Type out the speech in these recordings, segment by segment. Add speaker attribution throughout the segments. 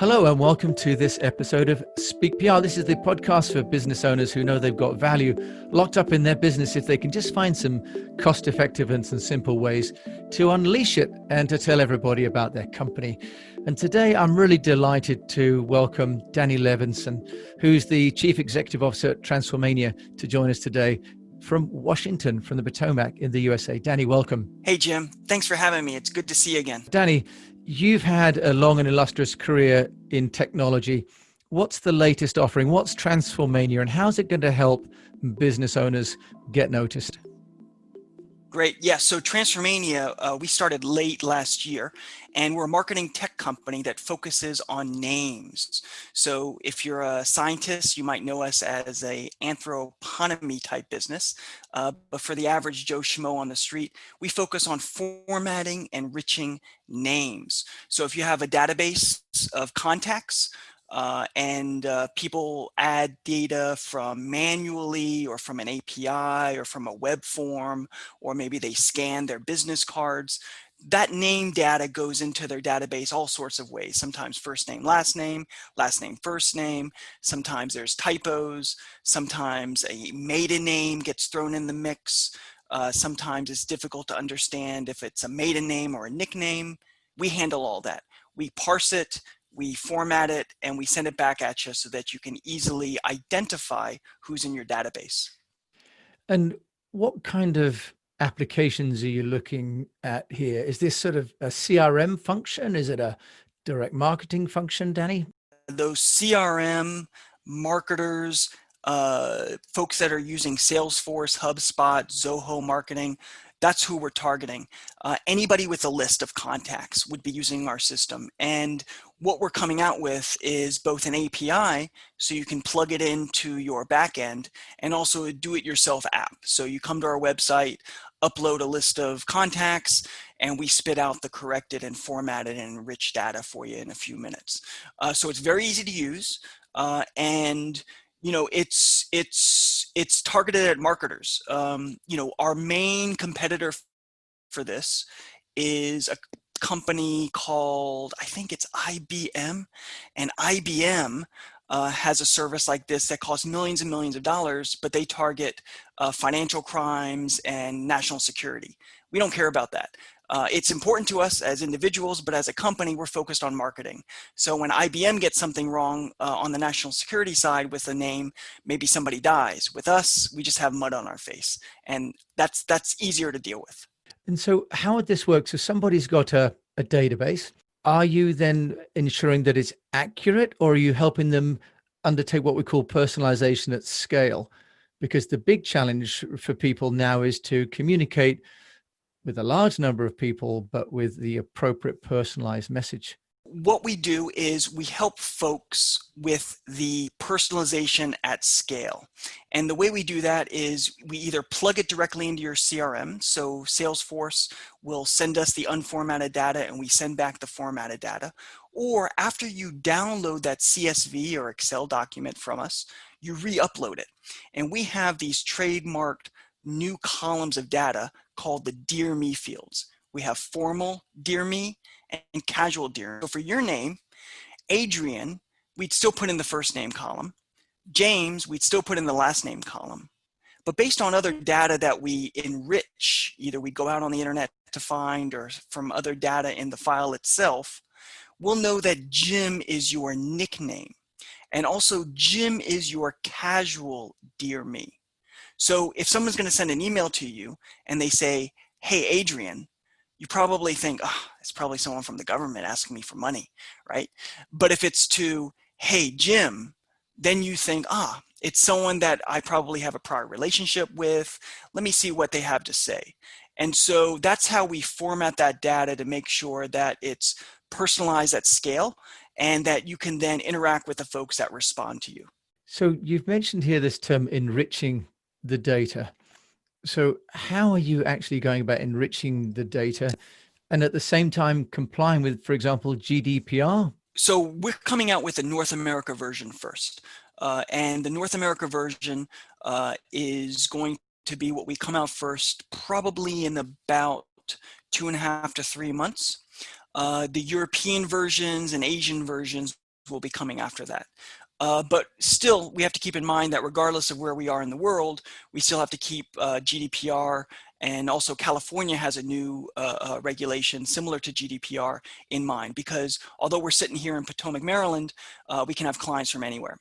Speaker 1: Hello and welcome to this episode of Speak PR. This is the podcast for business owners who know they've got value locked up in their business if they can just find some cost-effective and some simple ways to unleash it and to tell everybody about their company. And today I'm really delighted to welcome Danny Levinson, who's the Chief Executive Officer at Transformania, to join us today from Washington, from the Potomac in the USA. Danny, welcome.
Speaker 2: Hey, Jim. Thanks for having me. It's good to see you again.
Speaker 1: Danny, you've had a long and illustrious career in technology. What's the latest offering? What's Transformania, and how's it going to help business owners get noticed?
Speaker 2: Great. Yeah, so Transformania, we started late last year, and we're a marketing tech company that focuses on names. So if you're a scientist, you might know us as a anthroponymy type business. But for the average Joe Schmo on the street, we focus on formatting, enriching names. So if you have a database of contacts, and people add data from manually or from an API or from a web form, or maybe they scan their business cards. That name data goes into their database all sorts of ways. Sometimes first name, last name, first name. Sometimes there's typos. Sometimes a maiden name gets thrown in the mix. Sometimes it's difficult to understand if it's a maiden name or a nickname. We handle all that. We parse it, we format it, and we send it back at you so that you can easily identify who's in your database.
Speaker 1: And what kind of applications are you looking at here? Is this sort of a CRM function? Is it a direct marketing function, Danny?
Speaker 2: Those CRM marketers, folks that are using Salesforce, HubSpot, Zoho marketing, that's who we're targeting. Anybody with a list of contacts would be using our system. And what we're coming out with is both an API, so you can plug it into your backend, and also a do-it-yourself app. So you come to our website, upload a list of contacts, and we spit out the corrected and formatted and enriched data for you in a few minutes. So it's very easy to use, and it's targeted at marketers. Our main competitor for this is a company called, I think it's IBM, and IBM has a service like this that costs millions and millions of dollars, but they target financial crimes and national security. We don't care about that. It's important to us as individuals, but as a company, we're focused on marketing. So when IBM gets something wrong on the national security side with a name, maybe somebody dies. With us, we just have mud on our face, and that's easier to deal with.
Speaker 1: And so how would this work? So somebody's got a database. Are you then ensuring that it's accurate, or are you helping them undertake what we call personalization at scale? Because the big challenge for people now is to communicate with a large number of people, but with the appropriate personalized message.
Speaker 2: What we do is we help folks with the personalization at scale. And the way we do that is we either plug it directly into your CRM. So Salesforce will send us the unformatted data and we send back the formatted data. Or after you download that CSV or Excel document from us, you re-upload it. And we have these trademarked new columns of data called the Dear Me fields. We have formal Dear Me and casual Dear Me. So for your name, Adrian, we'd still put in the first name column. James, we'd still put in the last name column. But based on other data that we enrich, either we go out on the internet to find or from other data in the file itself, we'll know that Jim is your nickname. And also Jim is your casual Dear Me. So if someone's going to send an email to you and they say, hey, Adrian, you probably think, oh, it's probably someone from the government asking me for money, right? But if it's to, hey, Jim, then you think, it's someone that I probably have a prior relationship with. Let me see what they have to say. And so that's how we format that data to make sure that it's personalized at scale and that you can then interact with the folks that respond to you.
Speaker 1: So you've mentioned here this term enriching the data. So how are you actually going about enriching the data and at the same time complying with, for example, GDPR?
Speaker 2: So we're coming out with the North America version first. And the North America version is going to be what we come out first, probably in about 2.5 to 3 months. The European versions and Asian versions will be coming after that. But still, we have to keep in mind that regardless of where we are in the world, we still have to keep GDPR, and also California has a new regulation similar to GDPR in mind, because although we're sitting here in Potomac, Maryland, we can have clients from anywhere.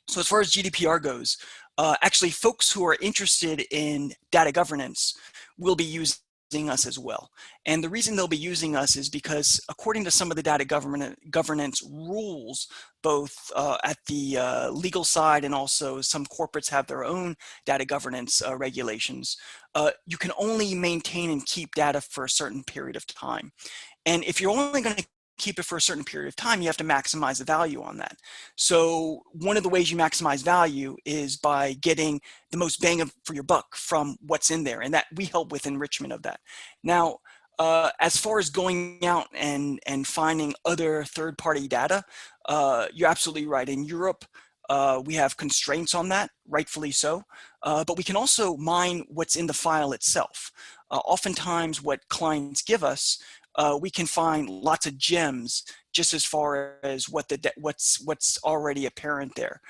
Speaker 2: So as far as GDPR goes, actually folks who are interested in data governance will be using us as well. And the reason they'll be using us is because according to some of the data governance rules, both at the legal side, and also some corporates have their own data governance regulations, you can only maintain and keep data for a certain period of time. And if you're only going to keep it for a certain period of time, you have to maximize the value on that. So one of the ways you maximize value is by getting the most bang for your buck from what's in there, and that we help with enrichment of that. Now, as far as going out and finding other third-party data, you're absolutely right. In Europe, we have constraints on that, rightfully so, but we can also mine what's in the file itself. Oftentimes what clients give us, we can find lots of gems just as far as what's already apparent there.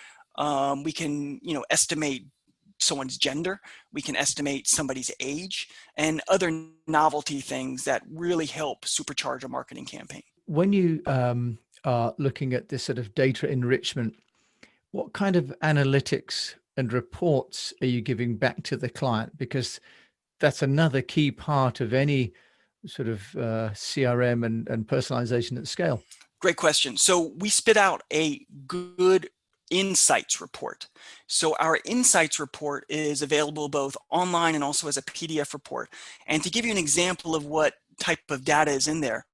Speaker 2: We can, estimate someone's gender, we can estimate somebody's age, and other novelty things that really help supercharge a marketing campaign.
Speaker 1: When you are looking at this sort of data enrichment, what kind of analytics and reports are you giving back to the client? Because that's another key part of any sort of CRM and personalization at scale.
Speaker 2: Great question. So we spit out a good insights report. So our insights report is available both online and also as a PDF report. And to give you an example of what type of data is in there,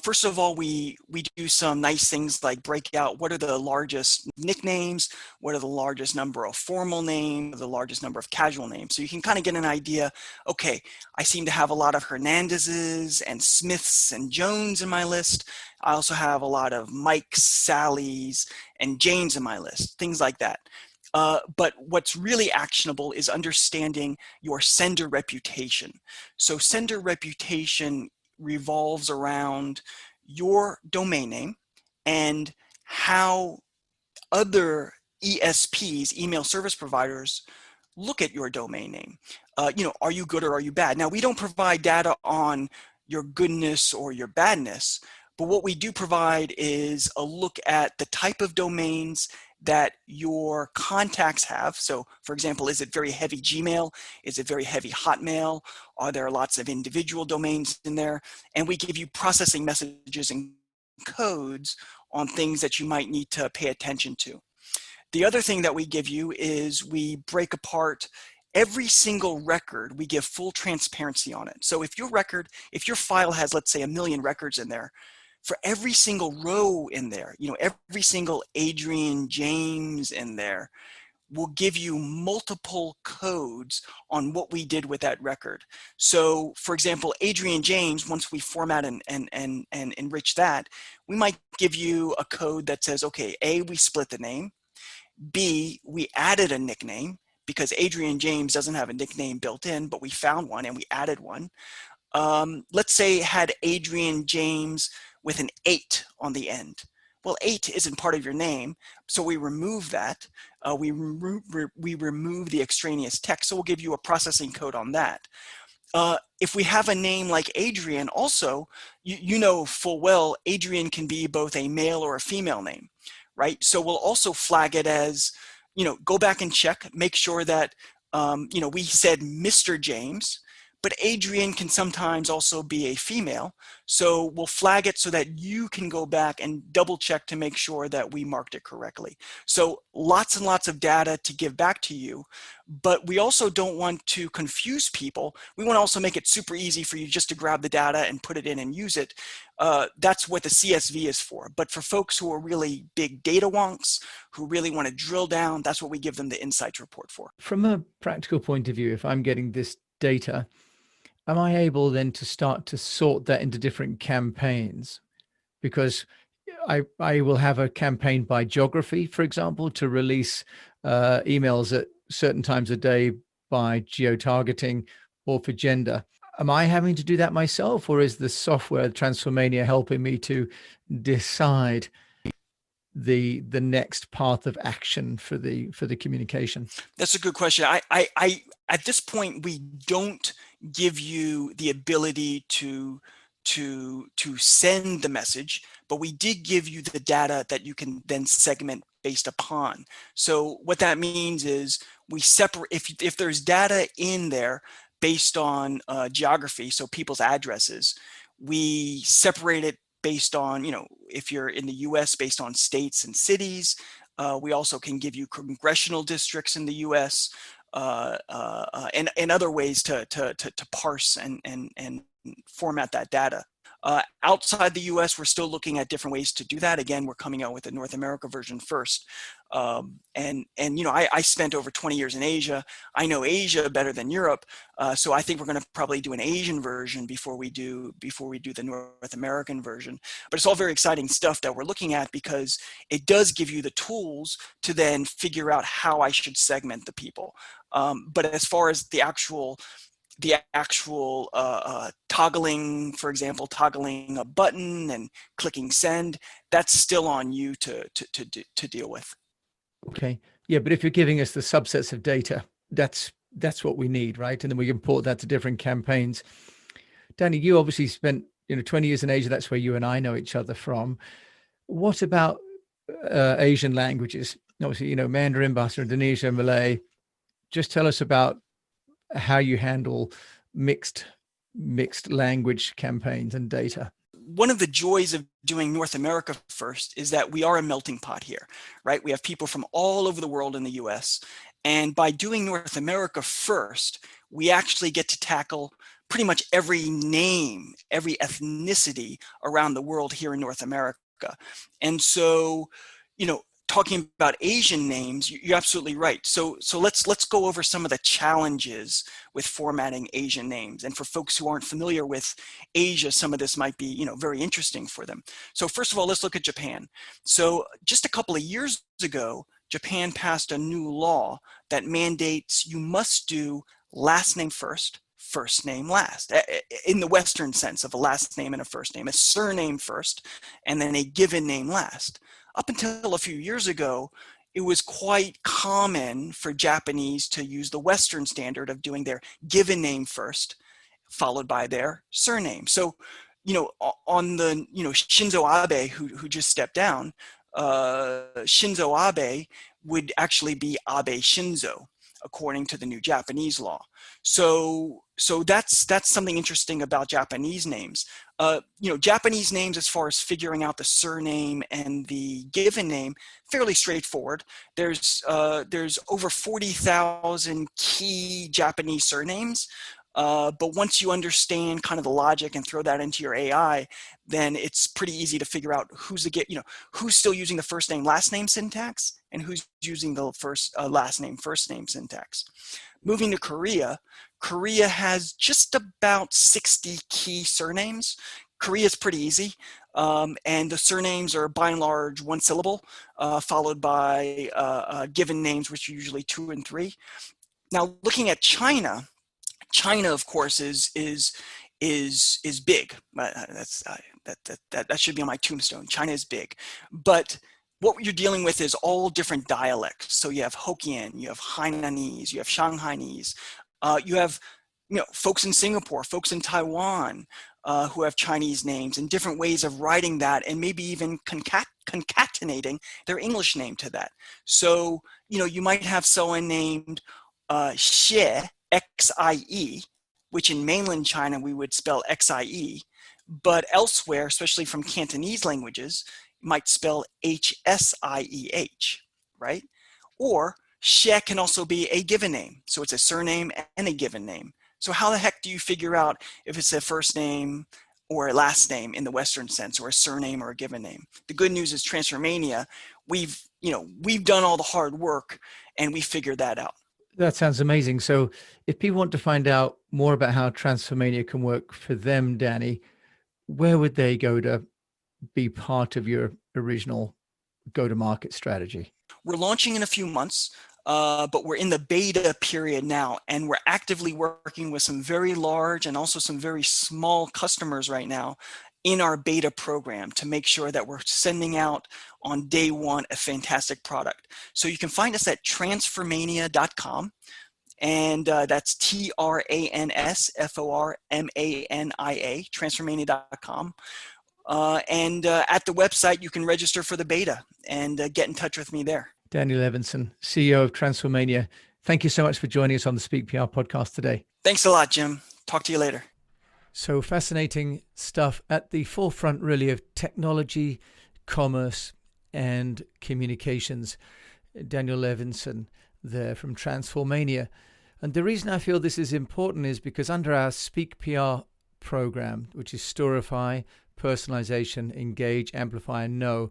Speaker 2: first of all, we do some nice things like break out what are the largest nicknames, what are the largest number of formal names, the largest number of casual names. So you can kind of get an idea, okay, I seem to have a lot of Hernandezes and Smiths and Jones in my list. I also have a lot of Mikes, Sallys, and Janes in my list, things like that. But what's really actionable is understanding your sender reputation. So sender reputation revolves around your domain name and how other ESPs, email service providers, look at your domain name. Are you good or are you bad? Now, we don't provide data on your goodness or your badness, but what we do provide is a look at the type of domains that your contacts have. So for example, is it very heavy Gmail? Is it very heavy Hotmail? Are there lots of individual domains in there? And we give you processing messages and codes on things that you might need to pay attention to. The other thing that we give you is we break apart every single record. We give full transparency on it. So if your file has, let's say, 1 million records in there, for every single row in there, every single Adrian James in there, will give you multiple codes on what we did with that record. So for example, Adrian James, once we format and enrich that, we might give you a code that says, okay, A, we split the name. B, we added a nickname because Adrian James doesn't have a nickname built in, but we found one and we added one. Let's say it had Adrian James with an 8 on the end. Well, 8 isn't part of your name, so we remove that. We remove the extraneous text, so we'll give you a processing code on that. If we have a name like Adrian, also, you know full well, Adrian can be both a male or a female name, right? So we'll also flag it as, go back and check, make sure that, we said Mr. James, but Adrian can sometimes also be a female. So we'll flag it so that you can go back and double check to make sure that we marked it correctly. So lots and lots of data to give back to you, but we also don't want to confuse people. We want to also make it super easy for you just to grab the data and put it in and use it. That's what the CSV is for. But for folks who are really big data wonks, who really want to drill down, that's what we give them the insights report for.
Speaker 1: From a practical point of view, if I'm getting this data, am I able then to start to sort that into different campaigns? Because I will have a campaign by geography, for example, to release emails at certain times of day by geo-targeting or for gender. Am I having to do that myself, or is the software TransferMania helping me to decide? the next path of action for the communication?
Speaker 2: That's a good question. I at this point, we don't give you the ability to send the message, but we did give you the data that you can then segment based upon. So what that means is we separate, if there's data in there based on geography, so people's addresses, we separate it based on, if you're in the US, based on states and cities. We also can give you congressional districts in the US, and other ways to parse and format that data. Outside the US, we're still looking at different ways to do that. Again, we're coming out with the North America version first. I spent over 20 years in Asia. I know Asia better than Europe. So I think we're going to probably do an Asian version before we do the North American version. But it's all very exciting stuff that we're looking at, because it does give you the tools to then figure out how I should segment the people. But as far as the actual toggling, for example, toggling a button and clicking send, that's still on you to deal with.
Speaker 1: Okay. Yeah, but if you're giving us the subsets of data, that's what we need, right? And then we import that to different campaigns. Danny, you obviously spent 20 years in Asia. That's where you and I know each other from. What about Asian languages? Obviously, Mandarin, Bahasa Indonesia, Malay. Just tell us about how you handle mixed language campaigns and data.
Speaker 2: One of the joys of doing North America first is that we are a melting pot here, right? We have people from all over the world in the US. And by doing North America first, we actually get to tackle pretty much every name, every ethnicity around the world here in North America. And so, talking about Asian names, you're absolutely right. So let's go over some of the challenges with formatting Asian names. And for folks who aren't familiar with Asia, some of this might be, very interesting for them. So first of all, let's look at Japan. So just a couple of years ago, Japan passed a new law that mandates you must do last name first, first name last, in the Western sense of a last name and a first name, a surname first, and then a given name last. Up until a few years ago, it was quite common for Japanese to use the Western standard of doing their given name first, followed by their surname. So, on the, Shinzo Abe, who just stepped down, Shinzo Abe would actually be Abe Shinzo, according to the new Japanese law. So that's something interesting about Japanese names. Japanese names, as far as figuring out the surname and the given name, fairly straightforward. There's over 40,000 key Japanese surnames. But once you understand kind of the logic and throw that into your AI, then it's pretty easy to figure out who's still using the first name last name syntax and who's using the first last name first name syntax. Moving to Korea, Korea has just about 60 key surnames. Korea is pretty easy, and the surnames are by and large one syllable, followed by given names, which are usually 2 and 3. Now, looking at China, of course, is big. That should be on my tombstone. China is big, but what you're dealing with is all different dialects. So you have Hokkien, you have Hainanese, you have Shanghainese, you have folks in Singapore, folks in Taiwan who have Chinese names and different ways of writing that, and maybe even concatenating their English name to that. So you might have someone named Xie, Xie, which in mainland China we would spell Xie, but elsewhere, especially from Cantonese languages, might spell Hsieh, right? Or Xie can also be a given name. So it's a surname and a given name. So how the heck do you figure out if it's a first name or a last name in the Western sense, or a surname or a given name? The good news is TransferMania, we've done all the hard work and we figured that out.
Speaker 1: That sounds amazing. So if people want to find out more about how TransferMania can work for them, Danny, where would they go to be part of your original go-to-market strategy?
Speaker 2: We're launching in a few months, but we're in the beta period now, and we're actively working with some very large and also some very small customers right now. in our beta program to make sure that we're sending out on day one a fantastic product. So you can find us at transfermania.com. And that's TransforMania, transfermania.com. And at the website, you can register for the beta and get in touch with me there.
Speaker 1: Daniel Levinson, CEO of Transformania. Thank you so much for joining us on the Speak PR podcast today.
Speaker 2: Thanks a lot, Jim. Talk to you later.
Speaker 1: So fascinating stuff at the forefront, really, of technology, commerce, and communications. Daniel Levinson there from Transformania. And the reason I feel this is important is because under our Speak PR program, which is Storify, Personalization, Engage, Amplify, and Know,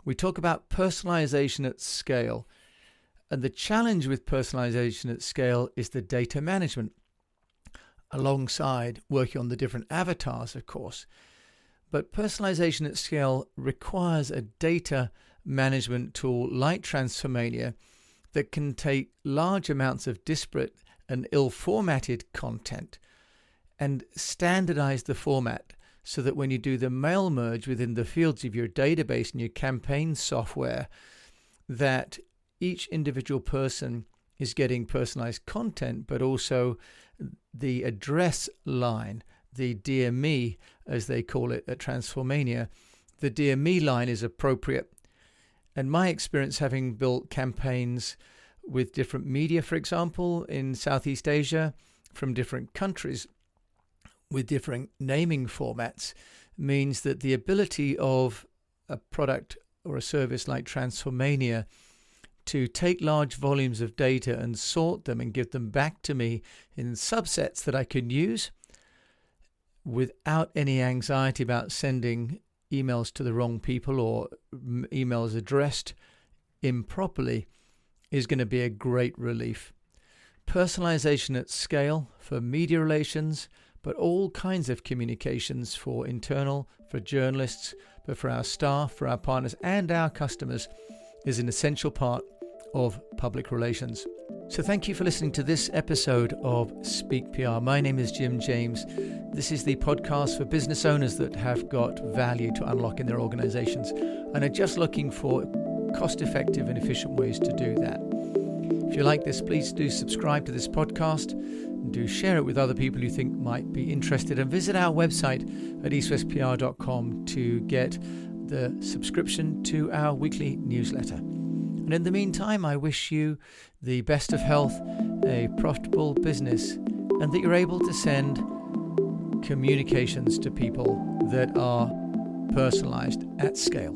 Speaker 1: we talk about personalization at scale. And the challenge with personalization at scale is the data management, alongside working on the different avatars, of course. But personalization at scale requires a data management tool like Transformania that can take large amounts of disparate and ill-formatted content and standardize the format so that when you do the mail merge within the fields of your database and your campaign software, that each individual person is getting personalized content, but also the address line, the Dear Me, as they call it at Transformania, the Dear Me line is appropriate. And my experience, having built campaigns with different media, for example, in Southeast Asia, from different countries, with different naming formats, means that the ability of a product or a service like Transformania to take large volumes of data and sort them and give them back to me in subsets that I can use without any anxiety about sending emails to the wrong people or emails addressed improperly is going to be a great relief. Personalization at scale for media relations, but all kinds of communications for internal, for journalists, but for our staff, for our partners and our customers is an essential part of public relations. So thank you for listening to this episode of Speak PR. My name is Jim James. This is the podcast for business owners that have got value to unlock in their organizations and are just looking for cost-effective and efficient ways to do that. If you like this, please do subscribe to this podcast and do share it with other people you think might be interested, and visit our website at eastwestpr.com to get the subscription to our weekly newsletter. And in the meantime, I wish you the best of health, a profitable business, and that you're able to send communications to people that are personalized at scale.